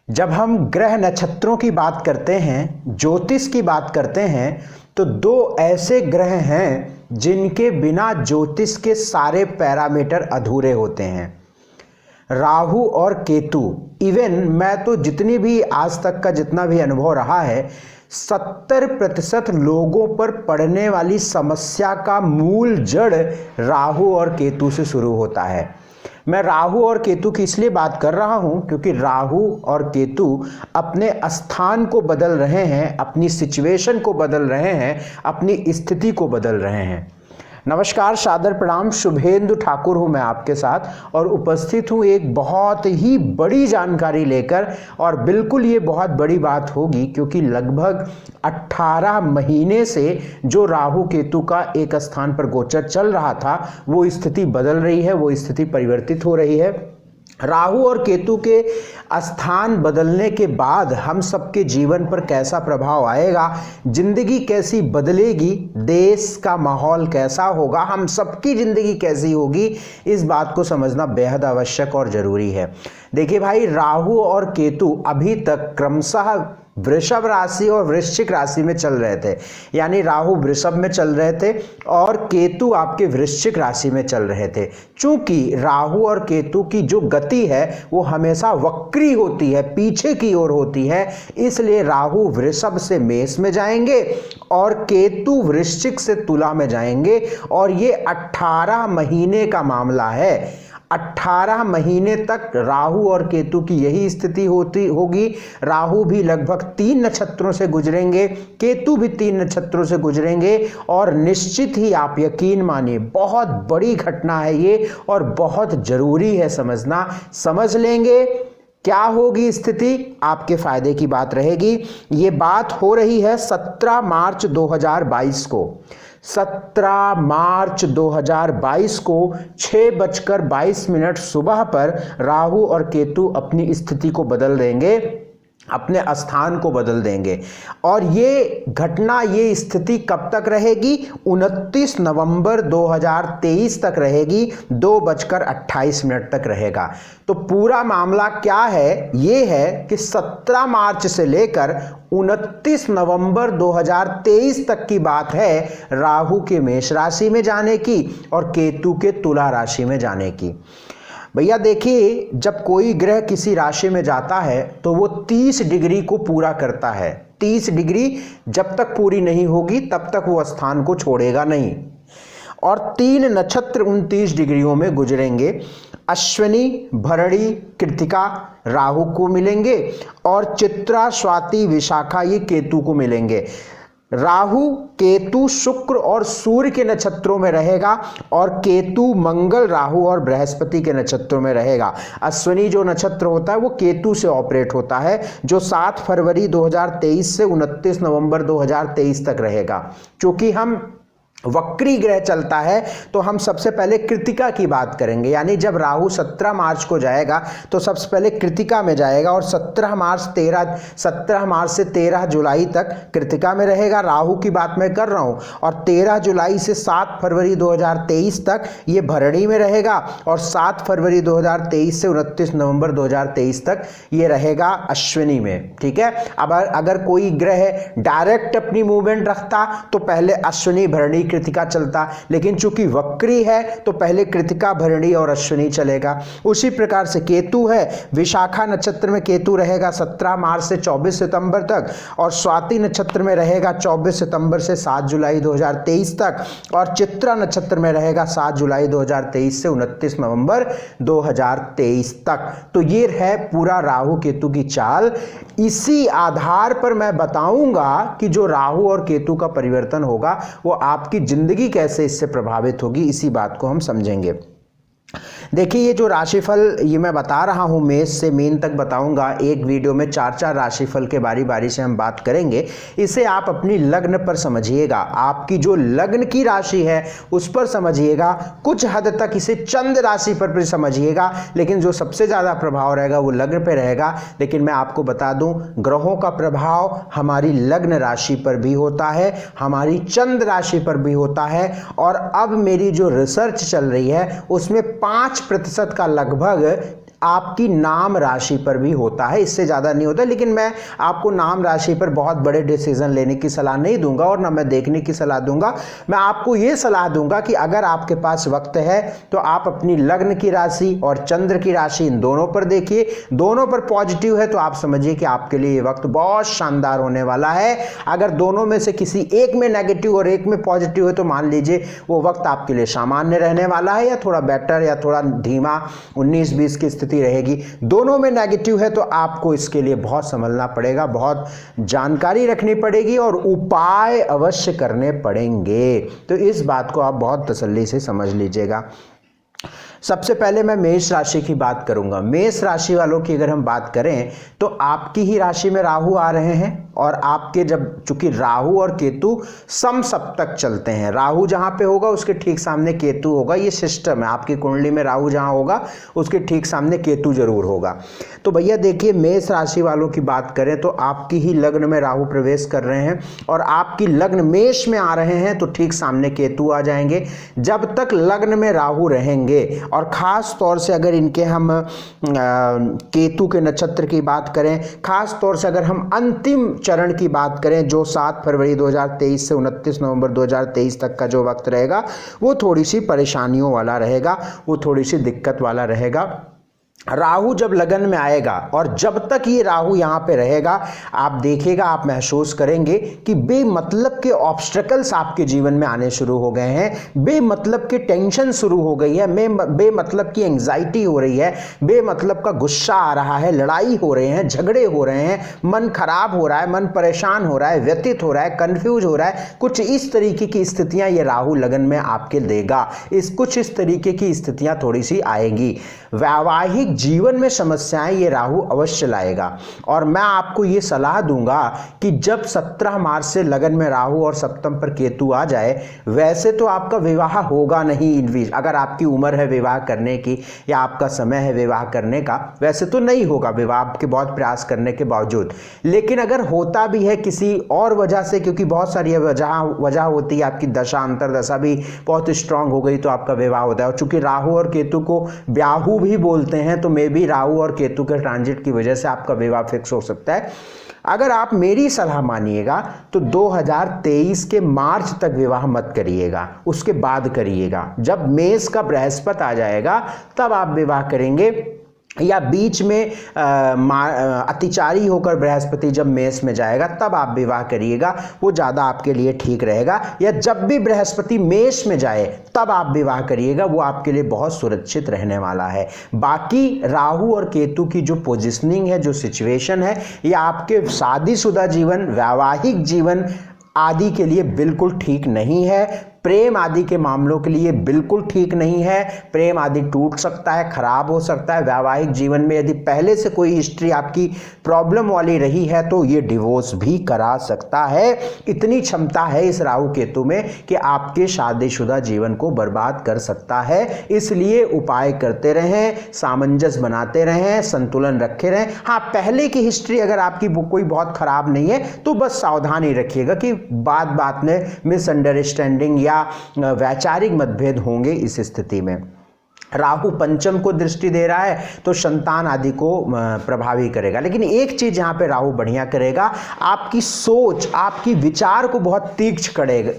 जब हम ग्रह नक्षत्रों की बात करते हैं, ज्योतिष की बात करते हैं, तो दो ऐसे ग्रह हैं जिनके बिना ज्योतिष के सारे पैरामीटर अधूरे होते हैं, राहु और केतु। इवन मैं तो जितनी भी आज तक का जितना भी अनुभव रहा है, 70% लोगों पर पड़ने वाली समस्या का मूल जड़ राहु और केतु से शुरू होता है। मैं राहु और केतु की इसलिए बात कर रहा हूं क्योंकि राहु और केतु अपने स्थान को बदल रहे हैं, अपनी सिचुएशन को बदल रहे हैं, अपनी स्थिति को बदल रहे हैं। नमस्कार, सादर प्रणाम। शुभेंदु ठाकुर हूं मैं आपके साथ और उपस्थित हूं एक बहुत ही बड़ी जानकारी लेकर। और बिल्कुल ये बहुत बड़ी बात होगी क्योंकि लगभग 18 महीने से जो राहु केतु का एक स्थान पर गोचर चल रहा था, वो स्थिति बदल रही है, वो स्थिति परिवर्तित हो रही है। राहु और केतु के स्थान बदलने के बाद हम सबके जीवन पर कैसा प्रभाव आएगा, जिंदगी कैसी बदलेगी, देश का माहौल कैसा होगा, हम सबकी जिंदगी कैसी होगी, इस बात को समझना बेहद आवश्यक और जरूरी है। देखिए भाई, राहु और केतु अभी तक क्रमशः वृषभ राशि और वृश्चिक राशि में चल रहे थे, यानी राहु वृषभ में चल रहे थे और केतु आपके वृश्चिक राशि में चल रहे थे। चूंकि राहु और केतु की जो गति है वो हमेशा वक्री होती है, पीछे की ओर होती है, इसलिए राहु वृषभ से मेष में जाएंगे और केतु वृश्चिक से तुला में जाएंगे। और ये 18 महीने का मामला है। 18 महीने तक राहु और केतु की यही स्थिति होगी। राहु भी लगभग 3 नक्षत्रों से गुजरेंगे, केतु भी 3 नक्षत्रों से गुजरेंगे। और निश्चित ही आप यकीन मानिए, बहुत बड़ी घटना है ये और बहुत जरूरी है समझना। समझ लेंगे क्या होगी स्थिति, आपके फायदे की बात रहेगी। ये बात हो रही है 17 मार्च 2022 को। 17 मार्च 2022 को 6:22 सुबह पर राहु और केतु अपनी स्थिति को बदल देंगे, अपने स्थान को बदल देंगे। और ये घटना, ये स्थिति कब तक रहेगी? 29 नवंबर 2023 तक रहेगी, 2:28 तक रहेगा। तो पूरा मामला क्या है? ये है कि 17 मार्च से लेकर 29 नवंबर 2023 तक की बात है राहु के मेष राशि में जाने की और केतु के तुला राशि में जाने की। भैया देखिए, जब कोई ग्रह किसी राशि में जाता है तो वो 30 डिग्री को पूरा करता है। 30 डिग्री जब तक पूरी नहीं होगी तब तक वो स्थान को छोड़ेगा नहीं। और 3 नक्षत्र 29 डिग्रियों में गुजरेंगे। अश्विनी, भरणी, कृतिका राहु को मिलेंगे और चित्रा, स्वाति, विशाखा ये केतु को मिलेंगे। राहु केतु शुक्र और सूर्य के नक्षत्रों में रहेगा और केतु मंगल, राहु और बृहस्पति के नक्षत्रों में रहेगा। अश्विनी जो नक्षत्र होता है वो केतु से ऑपरेट होता है, जो 7 फरवरी 2023 से 29 नवंबर 2023 तक रहेगा। क्योंकि हम वक्री ग्रह चलता है तो हम सबसे पहले कृतिका की बात करेंगे। यानी जब राहु 17 मार्च को जाएगा तो सबसे पहले कृतिका में जाएगा और 17 मार्च से 13 जुलाई तक कृतिका में रहेगा। राहु की बात मैं कर रहा हूं। और 13 जुलाई से 7 फरवरी 2023 तक ये भरणी में रहेगा और 7 फरवरी 2023 से 29 नवंबर 2023 तक ये रहेगा अश्विनी में। ठीक है। अब अगर कोई ग्रह डायरेक्ट अपनी मूवमेंट रखता तो पहले अश्विनी, भरणी, कृतिका चलता, लेकिन चूंकि वक्री है तो पहले कृतिका, भरणी और अश्विनी चलेगा। उसी प्रकार से केतु है, विशाखा नक्षत्र में केतु रहेगा 17 मार्च से 24 सितंबर तक और स्वाति नक्षत्र में रहेगा 24 सितंबर से 7 जुलाई 2023 तक और चित्रा नक्षत्र में रहेगा 7 जुलाई 2023 से 29 नवंबर 2023 तक। तो ये है पूरा राहु केतु की चाल। इसी आधार पर मैं बताऊंगा कि जो राहु और केतु का परिवर्तन होगा वो आपकी जिंदगी कैसे इससे प्रभावित होगी, इसी बात को हम समझेंगे। देखिए, ये जो राशिफल ये मैं बता रहा हूँ, मेष से मीन तक बताऊंगा। एक वीडियो में 4-4 राशिफल के बारी बारी से हम बात करेंगे। इसे आप अपनी लग्न पर समझिएगा, आपकी जो लग्न की राशि है उस पर समझिएगा। कुछ हद तक इसे चंद्र राशि पर भी समझिएगा, लेकिन जो सबसे ज़्यादा प्रभाव रहेगा वो लग्न पर रहेगा। लेकिन मैं आपको बता दूं, ग्रहों का प्रभाव हमारी लग्न राशि पर भी होता है, हमारी चंद्र राशि पर भी होता है। और अब मेरी जो रिसर्च चल रही है उसमें 5% का लगभग आपकी नाम राशि पर भी होता है, इससे ज़्यादा नहीं होता। लेकिन मैं आपको नाम राशि पर बहुत बड़े डिसीजन लेने की सलाह नहीं दूंगा और ना मैं देखने की सलाह दूंगा। मैं आपको ये सलाह दूंगा कि अगर आपके पास वक्त है तो आप अपनी लग्न की राशि और चंद्र की राशि इन दोनों पर देखिए। दोनों पर पॉजिटिव है तो आप समझिए कि आपके लिए ये वक्त बहुत शानदार होने वाला है। अगर दोनों में से किसी एक में नेगेटिव और एक में पॉजिटिव है तो मान लीजिए वो वक्त आपके लिए सामान्य रहने वाला है या थोड़ा बेटर या थोड़ा धीमा 19-20 की स्थिति रहेगी। दोनों में नेगेटिव है तो आपको इसके लिए बहुत संभलना पड़ेगा, बहुत जानकारी रखनी पड़ेगी और उपाय अवश्य करने पड़ेंगे। तो इस बात को आप बहुत तसल्ली से समझ लीजिएगा। सबसे पहले मैं मेष राशि की बात करूंगा। मेष राशि वालों की अगर हम बात करें तो आपकी ही राशि में राहु आ रहे हैं और आपके जब चूंकि राहु और केतु समसप्तक चलते हैं, राहु जहां पे होगा उसके ठीक सामने केतु होगा। ये सिस्टम है, आपकी कुंडली में राहु जहां होगा उसके ठीक सामने केतु जरूर होगा। तो भैया देखिए, मेष राशि वालों की बात करें तो आपकी ही लग्न में राहु प्रवेश कर रहे हैं और आपकी लग्न मेष में आ रहे हैं तो ठीक सामने केतु आ जाएंगे। जब तक लग्न में राहु रहेंगे और खास तौर से अगर इनके हम केतु के नक्षत्र की बात करें, खास तौर से अगर हम अंतिम चरण की बात करें जो 7 फरवरी 2023 से 29 नवंबर 2023 तक का जो वक्त रहेगा वो थोड़ी सी परेशानियों वाला रहेगा, वो थोड़ी सी दिक्कत वाला रहेगा। राहु जब लगन में आएगा और जब तक ये राहु यहाँ पे रहेगा आप देखिएगा, आप महसूस करेंगे कि बेमतलब के ऑब्स्टेकल्स आपके जीवन में आने शुरू हो गए हैं, बेमतलब की टेंशन शुरू हो गई है, बेमतलब की एंग्जाइटी हो रही है, बेमतलब का गुस्सा आ रहा है, लड़ाई हो रहे हैं, झगड़े हो रहे हैं, मन खराब हो रहा है, मन परेशान हो रहा है, व्यतीत हो रहा है, कंफ्यूज हो रहा है। कुछ इस तरीके की स्थितियां ये राहु लगन में आपके देगा। कुछ इस तरीके की स्थितियां थोड़ी सी आएंगी। वैवाहिक जीवन में समस्याएं ये राहु अवश्य लाएगा और मैं आपको ये सलाह दूंगा कि जब 17 मार्च से लगन में राहु और सप्तम पर केतु आ जाए, वैसे तो आपका विवाह होगा नहीं इन बीच, अगर आपकी उम्र है विवाह करने की या आपका समय है विवाह करने का, वैसे तो नहीं होगा विवाह आपके बहुत प्रयास करने के बावजूद। लेकिन अगर होता भी है किसी और वजह से, क्योंकि बहुत सारी वजह होती है, आपकी दशा अंतरदशा भी बहुत स्ट्रांग हो गई तो आपका विवाह होता है। और चूंकि राहु और केतु को ब्याहु भी बोलते हैं तो मे भी राहु और केतु के ट्रांजिट की वजह से आपका विवाह फिक्स हो सकता है। अगर आप मेरी सलाह मानिएगा तो 2023 के मार्च तक विवाह मत करिएगा, उसके बाद करिएगा। जब मेष का बृहस्पति आ जाएगा तब आप विवाह करेंगे, या बीच में अतिचारी होकर बृहस्पति जब मेष में जाएगा तब आप विवाह करिएगा, वो ज़्यादा आपके लिए ठीक रहेगा। या जब भी बृहस्पति मेष में जाए तब आप विवाह करिएगा, वो आपके लिए बहुत सुरक्षित रहने वाला है। बाकी राहु और केतु की जो पोजिशनिंग है, जो सिचुएशन है, ये आपके शादीशुदा जीवन, वैवाहिक जीवन आदि के लिए बिल्कुल ठीक नहीं है। प्रेम आदि के मामलों के लिए बिल्कुल ठीक नहीं है। प्रेम आदि टूट सकता है, खराब हो सकता है। वैवाहिक जीवन में यदि पहले से कोई हिस्ट्री आपकी प्रॉब्लम वाली रही है तो ये डिवोर्स भी करा सकता है। इतनी क्षमता है इस राहु केतु में कि आपके शादीशुदा जीवन को बर्बाद कर सकता है। इसलिए उपाय करते रहें, सामंजस्य बनाते रहें, संतुलन रखे रहें। हाँ, पहले की हिस्ट्री अगर आपकी कोई बहुत खराब नहीं है तो बस सावधानी रखिएगा कि बात बात में मिसअंडरस्टैंडिंग या वैचारिक मतभेद होंगे। इस स्थिति में राहु पंचम को दृष्टि दे रहा है तो संतान आदि को प्रभावी करेगा। लेकिन एक चीज यहां पे राहु बढ़िया करेगा, आपकी सोच, आपकी विचार को बहुत तीक्ष्ण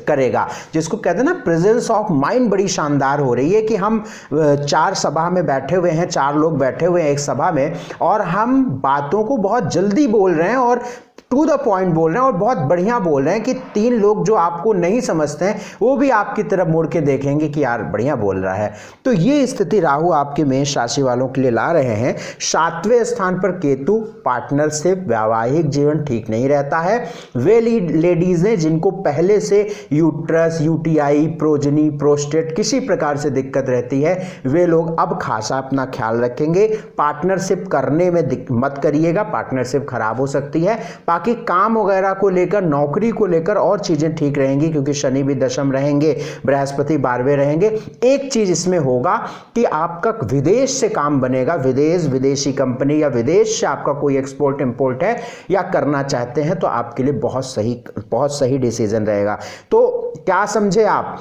करेगा। जिसको कहते हैं ना, प्रेजेंस ऑफ माइंड बड़ी शानदार हो रही है कि हम 4 सभा में बैठे हुए हैं, 4 लोग बैठे हुए हैं एक सभा में और हम बातों को बहुत जल्दी बोल रहे हैं और टू द पॉइंट बोल रहे हैं और बहुत बढ़िया बोल रहे हैं कि 3 लोग जो आपको नहीं समझते हैं वो भी आपकी तरफ मुड़ के देखेंगे कि यार बढ़िया बोल रहा है। तो ये स्थिति राहु आपके मेष राशि वालों के लिए ला रहे हैं। 7वें स्थान पर केतु, पार्टनरशिप, वैवाहिक जीवन ठीक नहीं रहता है। वे लेडीज हैं जिनको पहले से यूट्रस, यूटीआई, प्रोजनी, प्रोस्टेट किसी प्रकार से दिक्कत रहती है, वे लोग अब खासा अपना ख्याल रखेंगे। पार्टनरशिप करने में मत करिएगा, पार्टनरशिप खराब हो सकती है। बाकी काम वगैरह को लेकर, नौकरी को लेकर और चीजें ठीक रहेंगी क्योंकि शनि भी दशम रहेंगे, बृहस्पति 12वें रहेंगे। एक चीज इसमें होगा कि आपका विदेश से काम बनेगा, विदेशी कंपनी या विदेश से आपका कोई एक्सपोर्ट इंपोर्ट है या करना चाहते हैं तो आपके लिए बहुत सही डिसीजन रहेगा। तो क्या समझे आप,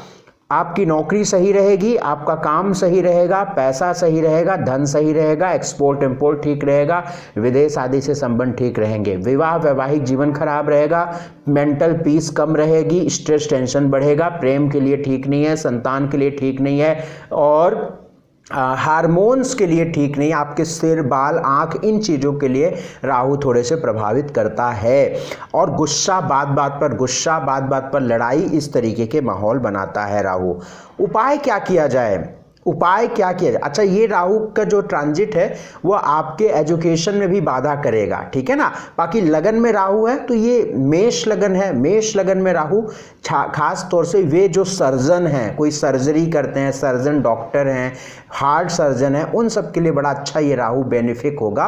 आपकी नौकरी सही रहेगी, आपका काम सही रहेगा, पैसा सही रहेगा, धन सही रहेगा, एक्सपोर्ट इंपोर्ट ठीक रहेगा, विदेश आदि से संबंध ठीक रहेंगे। विवाह वैवाहिक जीवन खराब रहेगा, मेंटल पीस कम रहेगी, स्ट्रेस टेंशन बढ़ेगा, प्रेम के लिए ठीक नहीं है, संतान के लिए ठीक नहीं है, और हार्मोन्स के लिए ठीक नहीं। आपके सिर, बाल, आंख, इन चीज़ों के लिए राहु थोड़े से प्रभावित करता है। और गुस्सा, बात बात पर गुस्सा, बात बात पर लड़ाई, इस तरीके के माहौल बनाता है राहु। उपाय क्या किया जाए? उपाय क्या किया जाए? अच्छा, ये राहु का जो ट्रांजिट है वो आपके एजुकेशन में भी बाधा करेगा, ठीक है ना। बाकी लगन में राहु है तो ये मेष लगन है। मेष लगन में राहु खास तौर से वे जो सर्जन हैं, कोई सर्जरी करते हैं, सर्जन डॉक्टर हैं, हार्ट सर्जन है, उन सब के लिए बड़ा अच्छा ये राहु बेनिफिक होगा।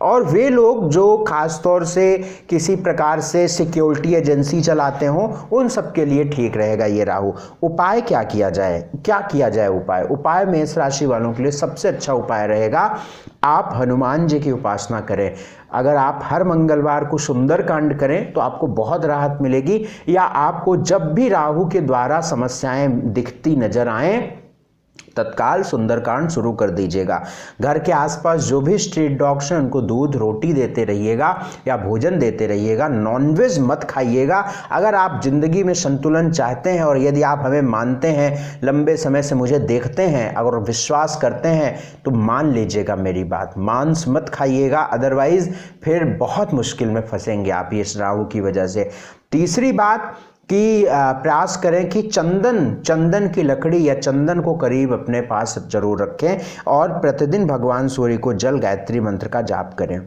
और वे लोग जो खास तौर से किसी प्रकार से सिक्योरिटी एजेंसी चलाते हों, उन सब के लिए ठीक रहेगा ये राहु। उपाय क्या किया जाए? क्या किया जाए उपाय मेष राशि वालों के लिए सबसे अच्छा उपाय रहेगा, आप हनुमान जी की उपासना करें। अगर आप हर मंगलवार को सुंदरकांड करें तो आपको बहुत राहत मिलेगी। या आपको जब भी राहु के द्वारा समस्याएं दिखती नजर आएं, तत्काल सुंदरकांड शुरू कर दीजिएगा। घर के आसपास जो भी स्ट्रीट डॉग्स हैं उनको दूध रोटी देते रहिएगा या भोजन देते रहिएगा। नॉनवेज मत खाइएगा। अगर आप जिंदगी में संतुलन चाहते हैं और यदि आप हमें मानते हैं, लंबे समय से मुझे देखते हैं, अगर विश्वास करते हैं, तो मान लीजिएगा मेरी बात, मांस मत खाइएगा, अदरवाइज फिर बहुत मुश्किल में फंसेंगे आप इस राहु की वजह से। तीसरी बात कि प्रयास करें कि चंदन की लकड़ी या चंदन को करीब अपने पास जरूर रखें और प्रतिदिन भगवान सूर्य को जल गायत्री मंत्र का जाप करें।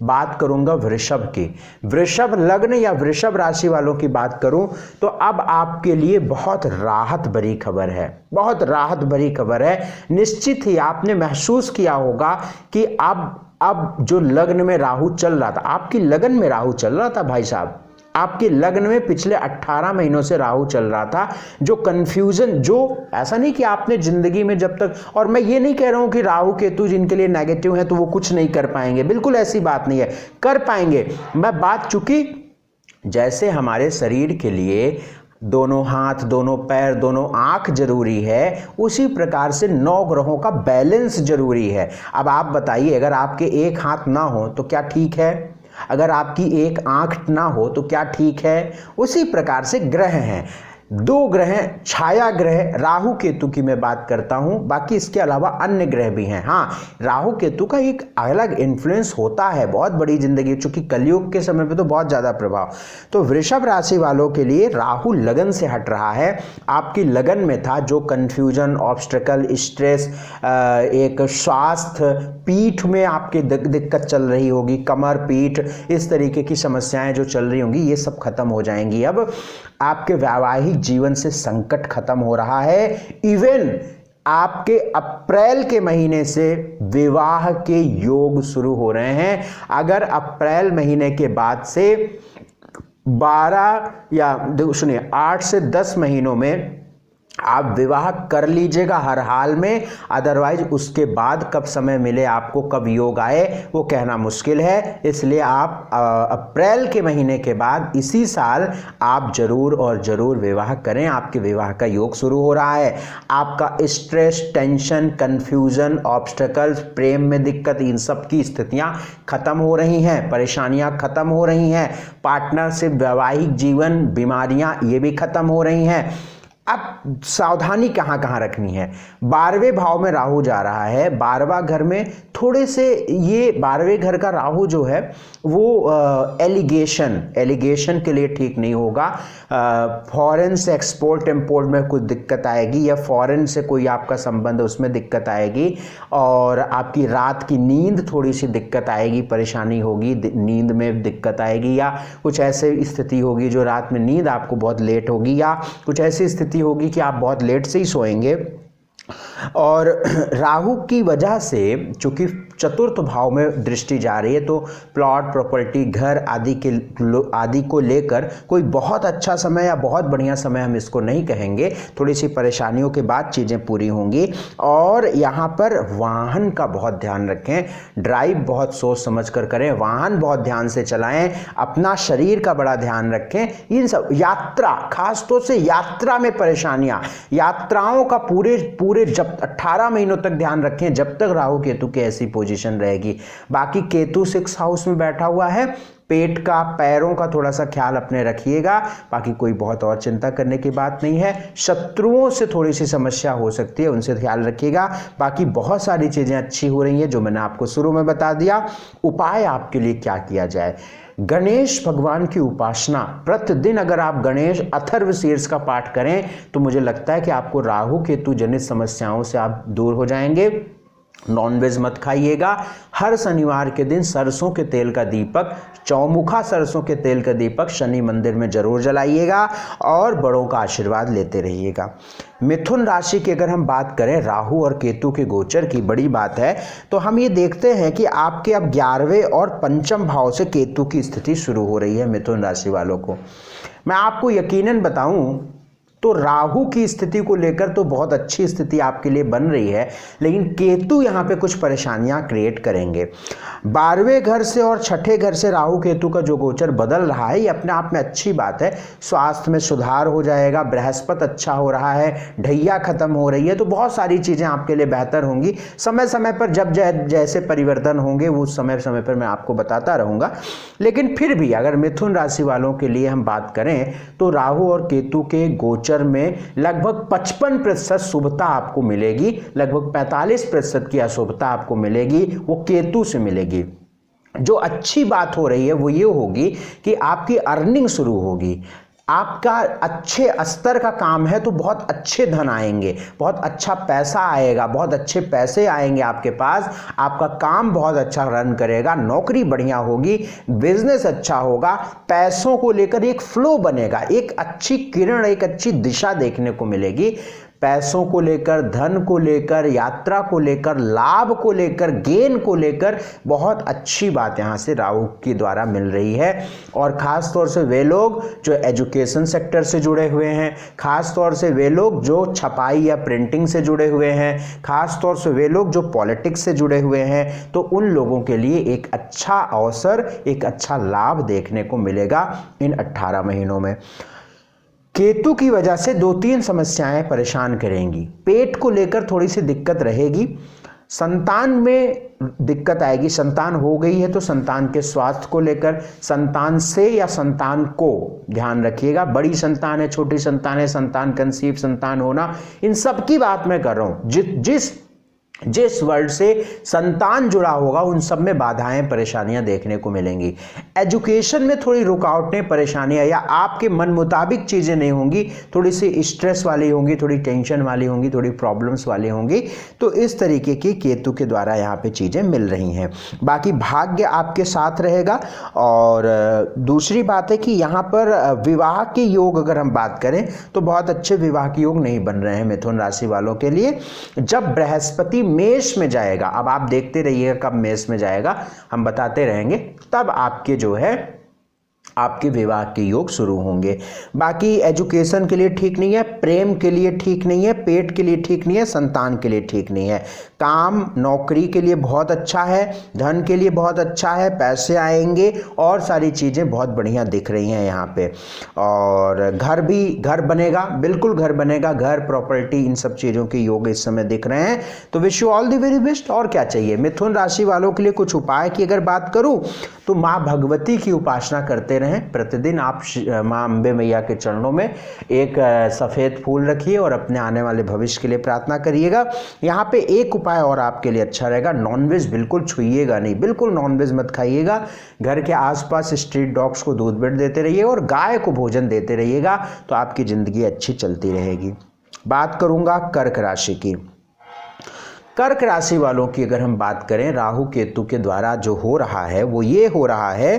बात करूंगा वृषभ की। वृषभ लग्न या वृषभ राशि वालों की बात करूं तो अब आपके लिए बहुत राहत भरी खबर है, बहुत राहत भरी खबर है। निश्चित ही आपने महसूस किया होगा कि अब जो लग्न में राहु चल रहा था, आपकी लगन में राहु चल रहा था भाई साहब, आपके लग्न में पिछले 18 महीनों से राहु चल रहा था। जो कंफ्यूजन, जो ऐसा नहीं कि आपने जिंदगी में जब तक, और मैं ये नहीं कह रहा हूं कि राहु केतु जिनके लिए नेगेटिव है तो वो कुछ नहीं कर पाएंगे, बिल्कुल ऐसी बात नहीं है, कर पाएंगे। मैं बात, चूंकि जैसे हमारे शरीर के लिए दोनों हाथ, दोनों पैर, दोनों आंख जरूरी है, उसी प्रकार से 9 ग्रहों का बैलेंस जरूरी है। अब आप बताइए, अगर आपके एक हाथ ना हो तो क्या ठीक है? अगर आपकी एक आंख ना हो तो क्या ठीक है? उसी प्रकार से ग्रह हैं, 2 ग्रह, छाया ग्रह राहु केतु की मैं बात करता हूं, बाकी इसके अलावा अन्य ग्रह भी हैं। हाँ, राहु केतु का एक अलग इन्फ्लुएंस होता है बहुत बड़ी जिंदगी, चूंकि कलयुग के समय पे तो बहुत ज्यादा प्रभाव। तो वृषभ राशि वालों के लिए राहु लगन से हट रहा है। आपकी लगन में था जो कंफ्यूजन, ऑब्स्टेकल, स्ट्रेस, एक स्वास्थ्य, पीठ में आपकी दिक्कत चल रही होगी, कमर, पीठ, इस तरीके की समस्याएं जो चल रही होंगी, ये सब खत्म हो जाएंगी। अब आपके वैवाहिक जीवन से संकट खत्म हो रहा है। इवन आपके अप्रैल के महीने से विवाह के योग शुरू हो रहे हैं। अगर अप्रैल महीने के बाद से 12 या सुनिए 8 से 10 महीनों में आप विवाह कर लीजिएगा हर हाल में, अदरवाइज उसके बाद कब समय मिले आपको, कब योग आए, वो कहना मुश्किल है। इसलिए आप अप्रैल के महीने के बाद इसी साल आप जरूर और जरूर विवाह करें। आपके विवाह का योग शुरू हो रहा है। आपका स्ट्रेस, टेंशन, कंफ्यूजन, ऑब्स्टेकल्स, प्रेम में दिक्कत, इन सब की स्थितियां खत्म हो रही हैं, परेशानियां खत्म हो रही हैं, पार्टनरशिप, वैवाहिक जीवन, बीमारियां, ये भी खत्म हो रही हैं। अब सावधानी कहाँ कहाँ रखनी है? 12वें भाव में राहु जा रहा है, 12वां घर में थोड़े से, ये 12वें घर का राहु जो है वो एलिगेशन के लिए ठीक नहीं होगा। फॉरेन से एक्सपोर्ट इंपोर्ट में कुछ दिक्कत आएगी, या फॉरेन से कोई आपका संबंध, उसमें दिक्कत आएगी, और आपकी रात की नींद थोड़ी सी दिक्कत आएगी, परेशानी होगी, नींद में दिक्कत आएगी, या कुछ ऐसी स्थिति होगी जो रात में नींद आपको बहुत लेट होगी, या कुछ ऐसी स्थिति होगी कि आप बहुत लेट से ही सोएंगे। और राहु की वजह से चूंकि चतुर्थ भाव में दृष्टि जा रही है तो प्लॉट, प्रॉपर्टी, घर आदि को लेकर कोई बहुत अच्छा समय या बहुत बढ़िया समय हम इसको नहीं कहेंगे। थोड़ी सी परेशानियों के बाद चीज़ें पूरी होंगी। और यहाँ पर वाहन का बहुत ध्यान रखें, ड्राइव बहुत सोच समझ कर करें, वाहन बहुत ध्यान से चलाएं, अपना शरीर का बड़ा ध्यान रखें। इन सब यात्रा, खासतौर से यात्रा में परेशानियां, यात्राओं का पूरे जब 18 महीनों तक ध्यान रखें जब तक राहु केतु की ऐसी पोजीशन रहेगी। बाकी केतु 6 हाउस में बैठा हुआ है, पेट का, पैरों का थोड़ा सा ख्याल अपने रखिएगा। बाकी कोई बहुत और चिंता करने की बात नहीं है। शत्रुओं से थोड़ी सी समस्या हो सकती है, उनसे ख्याल रखिएगा। बाकी बहुत सारी चीज़ें अच्छी हो रही हैं जो मैंने आपको शुरू में बता दिया। उपाय आपके लिए क्या किया जाए? गणेश भगवान की उपासना प्रतिदिन अगर आप गणेश अथर्वशीर्ष का पाठ करें तो मुझे लगता है कि आपको राहु केतु जनित समस्याओं से आप दूर हो जाएंगे। नॉनवेज मत खाइएगा। हर शनिवार के दिन सरसों के तेल का दीपक, चौमुखा सरसों के तेल का दीपक शनि मंदिर में जरूर जलाइएगा और बड़ों का आशीर्वाद लेते रहिएगा। मिथुन राशि की अगर हम बात करें राहु और केतु के गोचर की, बड़ी बात है तो हम ये देखते हैं कि आपके अब 11वें और 5वें भाव से केतु की स्थिति शुरू हो रही है। मिथुन राशि वालों को मैं आपको यकीनन बताऊं तो राहु की स्थिति को लेकर तो बहुत अच्छी स्थिति आपके लिए बन रही है, लेकिन केतु यहाँ पे कुछ परेशानियां क्रिएट करेंगे। 12वें घर से और 6ठे घर से राहु केतु का जो गोचर बदल रहा है ये अपने आप में अच्छी बात है। स्वास्थ्य में सुधार हो जाएगा, बृहस्पति अच्छा हो रहा है, ढैया खत्म हो रही है, तो बहुत सारी चीज़ें आपके लिए बेहतर होंगी। समय समय पर जब जैसे परिवर्तन होंगे वो समय समय पर मैं आपको बताता रहूँगा। लेकिन फिर भी अगर मिथुन राशि वालों के लिए हम बात करें तो राहु और केतु के गोचर में लगभग 55% शुभता आपको मिलेगी, लगभग 45% की अशुभता आपको मिलेगी, वो केतु से मिलेगी। जो अच्छी बात हो रही है वो ये होगी कि आपकी अर्निंग शुरू होगी। आपका अच्छे स्तर का काम है तो बहुत अच्छे धन आएंगे, बहुत अच्छा पैसा आएगा, बहुत अच्छे पैसे आएंगे आपके पास। आपका काम बहुत अच्छा रन करेगा, नौकरी बढ़िया होगी, बिजनेस अच्छा होगा, पैसों को लेकर एक फ्लो बनेगा, एक अच्छी किरण, एक अच्छी दिशा देखने को मिलेगी। पैसों को लेकर, धन को लेकर, यात्रा को लेकर, लाभ को लेकर, गेन को लेकर बहुत अच्छी बात यहाँ से राहु के द्वारा मिल रही है। और ख़ास तौर से वे लोग जो एजुकेशन सेक्टर से जुड़े हुए हैं, ख़ास तौर से वे लोग जो छपाई या प्रिंटिंग से जुड़े हुए हैं, ख़ास तौर से वे लोग जो पॉलिटिक्स से जुड़े हुए हैं, तो उन लोगों के लिए एक अच्छा अवसर, एक अच्छा लाभ देखने को मिलेगा इन 18 महीनों में। केतु की वजह से 2-3 समस्याएं परेशान करेंगी। पेट को लेकर थोड़ी सी दिक्कत रहेगी, संतान में दिक्कत आएगी। संतान हो गई है तो संतान के स्वास्थ्य को लेकर, संतान से या संतान को ध्यान रखिएगा। बड़ी संतान है, छोटी संतान है, संतान कंसीव, संतान होना, इन सब की बात मैं कर रहा हूँ। जिस वर्ड से संतान जुड़ा होगा उन सब में बाधाएं, परेशानियां देखने को मिलेंगी। एजुकेशन में थोड़ी रुकावटें, परेशानियां या आपके मन मुताबिक चीज़ें नहीं होंगी, थोड़ी सी स्ट्रेस वाली होंगी, थोड़ी टेंशन वाली होंगी, थोड़ी प्रॉब्लम्स वाली होंगी। तो इस तरीके की केतु के द्वारा यहाँ पे चीज़ें मिल रही हैं। बाकी भाग्य आपके साथ रहेगा। और दूसरी बात है कि यहाँ पर विवाह के योग अगर हम बात करें तो बहुत अच्छे विवाह के योग नहीं बन रहे हैं मिथुन राशि वालों के लिए। जब बृहस्पति मेष में जाएगा, अब आप देखते रहिएगा कब मेष में जाएगा, हम बताते रहेंगे, तब आपके जो है आपके विवाह के योग शुरू होंगे। बाकी एजुकेशन के लिए ठीक नहीं है, प्रेम के लिए ठीक नहीं है, पेट के लिए ठीक नहीं है, संतान के लिए ठीक नहीं है। काम नौकरी के लिए बहुत अच्छा है, धन के लिए बहुत अच्छा है, पैसे आएंगे और सारी चीज़ें बहुत बढ़िया दिख रही हैं यहाँ पे। और घर बनेगा, बिल्कुल घर बनेगा, घर, प्रॉपर्टी, इन सब चीज़ों के योग इस समय दिख रहे हैं। तो wish you all the very best. और क्या चाहिए। मिथुन राशि वालों के लिए कुछ उपाय की अगर बात करूँ तो माँ भगवती की उपासना करते रहें। प्रतिदिन आप माँ अम्बे मैया के चरणों में एक सफ़ेद फूल रखिए और अपने आने वाले भविष्य के लिए प्रार्थना करिएगा। यहाँ पे एक उपाय और आपके लिए अच्छा रहेगा, नॉनवेज बिल्कुल छुइएगा नहीं, बिल्कुल नॉनवेज मत खाइएगा। घर के आसपास स्ट्रीट डॉग्स को दूध बेट देते रहिए और गाय को भोजन देते रहिएगा, तो आपकी ज़िंदगी अच्छी चलती रहेगी। बात करूँगा कर्क राशि की। कर्क राशि वालों की अगर हम बात करें, राहु केतु के द्वारा जो हो रहा है वो ये हो रहा है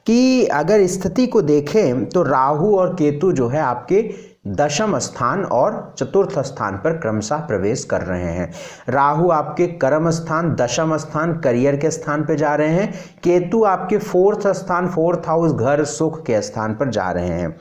कि अगर स्थिति को देखें तो राहु और केतु जो है आपके दशम स्थान और चतुर्थ स्थान पर क्रमशः प्रवेश कर रहे हैं। राहु आपके कर्म स्थान, दशम स्थान, करियर के स्थान पर जा रहे हैं। केतु आपके फोर्थ स्थान, फोर्थ हाउस, घर सुख के स्थान पर जा रहे हैं।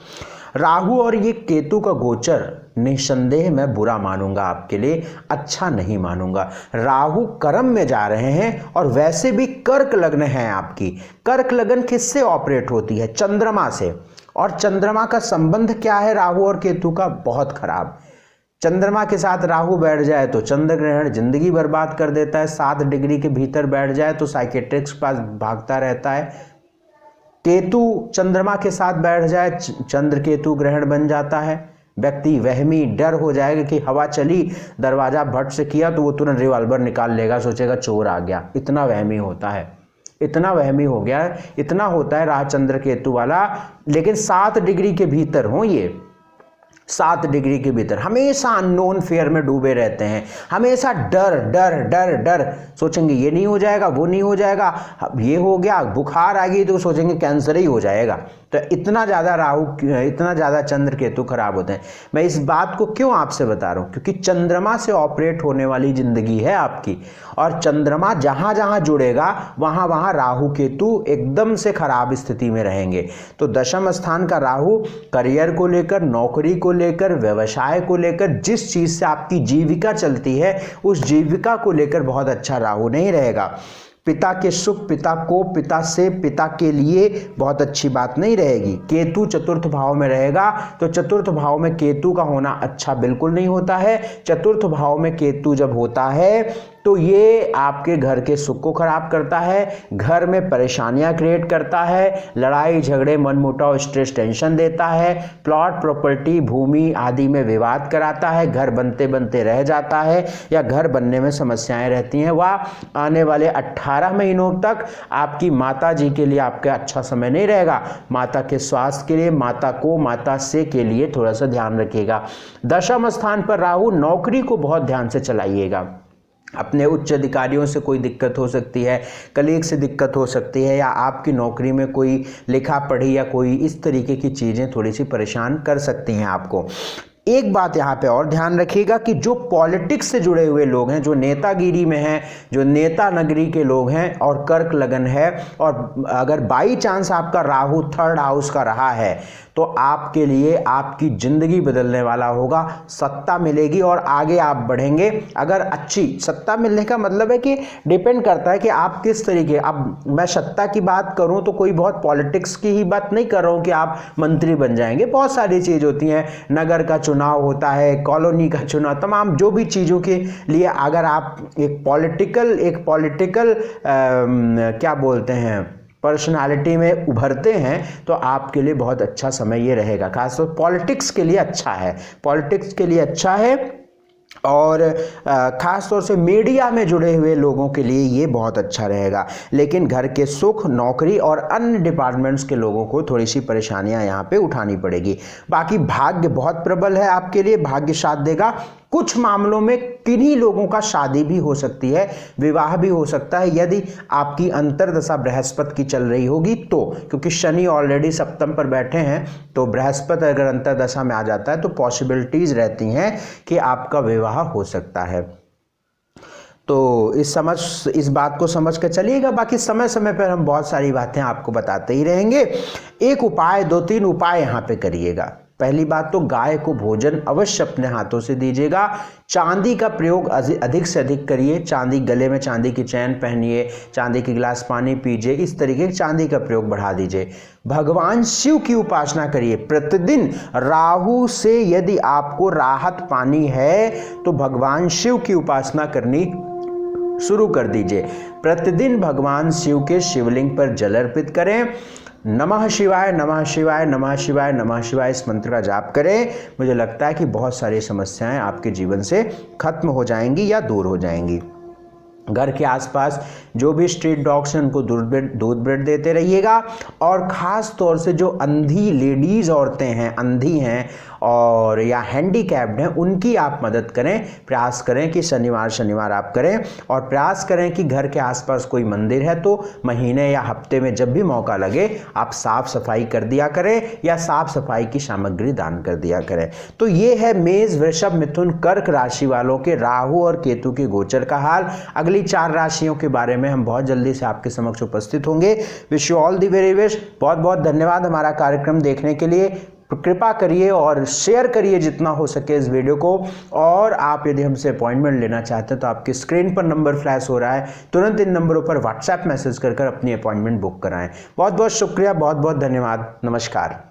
राहु और ये केतु का गोचर निसंदेह मैं बुरा मानूंगा, आपके लिए अच्छा नहीं मानूंगा। राहु कर्म में जा रहे हैं और वैसे भी कर्क लग्न है आपकी। कर्क लग्न किससे ऑपरेट होती है? चंद्रमा से। और चंद्रमा का संबंध क्या है राहु और केतु का? बहुत खराब। चंद्रमा के साथ राहु बैठ जाए तो चंद्र ग्रहण जिंदगी बर्बाद कर देता है। 7 डिग्री के भीतर बैठ जाए तो साइकेट्रिस्ट के पास भागता रहता है। केतु चंद्रमा के साथ बैठ जाए, चंद्र केतु ग्रहण बन जाता है। व्यक्ति वहमी डर हो जाएगा कि हवा चली, दरवाजा भट से किया तो वो तुरंत रिवॉल्वर निकाल लेगा, सोचेगा चोर आ गया। इतना वहमी होता है, इतना वहमी हो गया है, इतना होता है राह चंद्र केतु वाला। लेकिन 7 डिग्री के भीतर हो, ये 7 डिग्री के भीतर हमेशा अननोन फेयर में डूबे रहते हैं। हमेशा डर डर डर डर, सोचेंगे ये नहीं हो जाएगा, वो नहीं हो जाएगा, ये हो गया, बुखार आ गई तो सोचेंगे कैंसर ही हो जाएगा। तो इतना ज़्यादा राहु, इतना ज़्यादा चंद्र केतु खराब होते हैं। मैं इस बात को क्यों आपसे बता रहा हूँ? क्योंकि चंद्रमा से ऑपरेट होने वाली जिंदगी है आपकी, और चंद्रमा जहाँ जहाँ जुड़ेगा वहाँ वहाँ राहु केतु एकदम से खराब स्थिति में रहेंगे। तो दशम स्थान का राहु करियर को लेकर, नौकरी को लेकर, व्यवसाय को लेकर, जिस चीज़ से आपकी जीविका चलती है उस जीविका को लेकर बहुत अच्छा राहु नहीं रहेगा। पिता के सुख, पिता को, पिता से, पिता के लिए बहुत अच्छी बात नहीं रहेगी। केतु चतुर्थ भाव में रहेगा तो चतुर्थ भाव में केतु का होना अच्छा बिल्कुल नहीं होता है। चतुर्थ भाव में केतु जब होता है तो ये आपके घर के सुख को खराब करता है, घर में परेशानियां क्रिएट करता है, लड़ाई झगड़े, मनमुटाव, स्ट्रेस, टेंशन देता है, प्लॉट, प्रॉपर्टी, भूमि आदि में विवाद कराता है, घर बनते बनते रह जाता है या घर बनने में समस्याएं रहती हैं। वह आने वाले 18 महीनों तक आपकी माता जी के लिए आपका अच्छा समय नहीं रहेगा। माता के स्वास्थ्य के लिए, माता को, माता से के लिए थोड़ा सा ध्यान रखिएगा। दशम स्थान पर राहु, नौकरी को बहुत ध्यान से चलाइएगा। अपने उच्च अधिकारियों से कोई दिक्कत हो सकती है, कलीग से दिक्कत हो सकती है, या आपकी नौकरी में कोई लिखा पढ़ी या कोई इस तरीके की चीज़ें थोड़ी सी परेशान कर सकती हैं आपको। एक बात यहाँ पे और ध्यान रखिएगा कि जो पॉलिटिक्स से जुड़े हुए लोग हैं, जो नेतागिरी में हैं, जो नेता नगरी के लोग हैं और कर्क लगन है, और अगर बाई चांस आपका राहु 3rd हाउस का रहा है तो आपके लिए आपकी ज़िंदगी बदलने वाला होगा। सत्ता मिलेगी और आगे आप बढ़ेंगे। अगर अच्छी सत्ता मिलने का मतलब है कि डिपेंड करता है कि आप किस तरीके, अब मैं सत्ता की बात करूं तो कोई बहुत पॉलिटिक्स की ही बात नहीं कर रहा हूं कि आप मंत्री बन जाएंगे। बहुत सारी चीज़ होती हैं, नगर का चुनाव होता है, कॉलोनी का चुनाव, तमाम जो भी चीज़ों के लिए अगर आप एक पॉलिटिकल क्या बोलते हैं, पर्सनालिटी में उभरते हैं तो आपके लिए बहुत अच्छा समय ये रहेगा। खासतौर पॉलिटिक्स के लिए अच्छा है, पॉलिटिक्स के लिए अच्छा है, और ख़ास तौर से मीडिया में जुड़े हुए लोगों के लिए ये बहुत अच्छा रहेगा। लेकिन घर के सुख, नौकरी और अन्य डिपार्टमेंट्स के लोगों को थोड़ी सी परेशानियां यहाँ पे उठानी पड़ेगी। बाकी भाग्य बहुत प्रबल है आपके लिए, भाग्य साथ देगा। कुछ मामलों में किन्हीं लोगों का शादी भी हो सकती है, विवाह भी हो सकता है यदि आपकी अंतर्दशा बृहस्पति की चल रही होगी तो, क्योंकि शनि ऑलरेडी सप्तम पर बैठे हैं तो बृहस्पति अगर अंतर्दशा में आ जाता है तो पॉसिबिलिटीज रहती हैं कि आपका विवाह हो सकता है। तो इस बात को समझ कर चलिएगा। बाकी समय समय पर हम बहुत सारी बातें आपको बताते ही रहेंगे। एक उपाय, 2-3 उपाय यहाँ पे करिएगा। पहली बात तो गाय को भोजन अवश्य अपने हाथों से दीजिएगा। चांदी का प्रयोग अधिक से अधिक करिए। चांदी, गले में चांदी की चैन पहनिए, चांदी की गिलास पानी पीजिए, इस तरीके की चांदी का प्रयोग बढ़ा दीजिए। भगवान शिव की उपासना करिए प्रतिदिन। राहु से यदि आपको राहत पानी है तो भगवान शिव की उपासना करनी शुरू कर दीजिए। प्रतिदिन भगवान शिव के शिवलिंग पर जल अर्पित करें। नमः शिवाय, नमः शिवाय, नमः शिवाय, नमः शिवाय इस मंत्र का जाप करें। मुझे लगता है कि बहुत सारी समस्याएं आपके जीवन से खत्म हो जाएंगी या दूर हो जाएंगी। घर के आसपास जो भी स्ट्रीट डॉग्स हैं उनको दूध ब्रेड देते रहिएगा। और ख़ास तौर से जो अंधी लेडीज़ औरतें हैं, अंधी हैं और या हैंडीकैप्ड हैं उनकी आप मदद करें। प्रयास करें कि शनिवार आप करें और प्रयास करें कि घर के आसपास कोई मंदिर है तो महीने या हफ्ते में जब भी मौका लगे आप साफ सफाई कर दिया करें या साफ सफाई की सामग्री दान कर दिया करें। तो ये है मेष, वृषभ, मिथुन, कर्क राशि वालों के राहु और केतु के गोचर का हाल। अगली 4 राशियों के बारे में हम बहुत जल्दी से आपके समक्ष उपस्थित होंगे। Wish you all the very best. बहुत बहुत धन्यवाद हमारा कार्यक्रम देखने के लिए। कृपा करिए और शेयर करिए जितना हो सके इस वीडियो को। और आप यदि हमसे अपॉइंटमेंट लेना चाहते हैं तो आपकी स्क्रीन पर नंबर फ्लैश हो रहा है, तुरंत इन नंबरों पर व्हाट्सएप मैसेज कर अपनी अपॉइंटमेंट बुक कराएं। बहुत बहुत शुक्रिया, बहुत बहुत धन्यवाद, नमस्कार।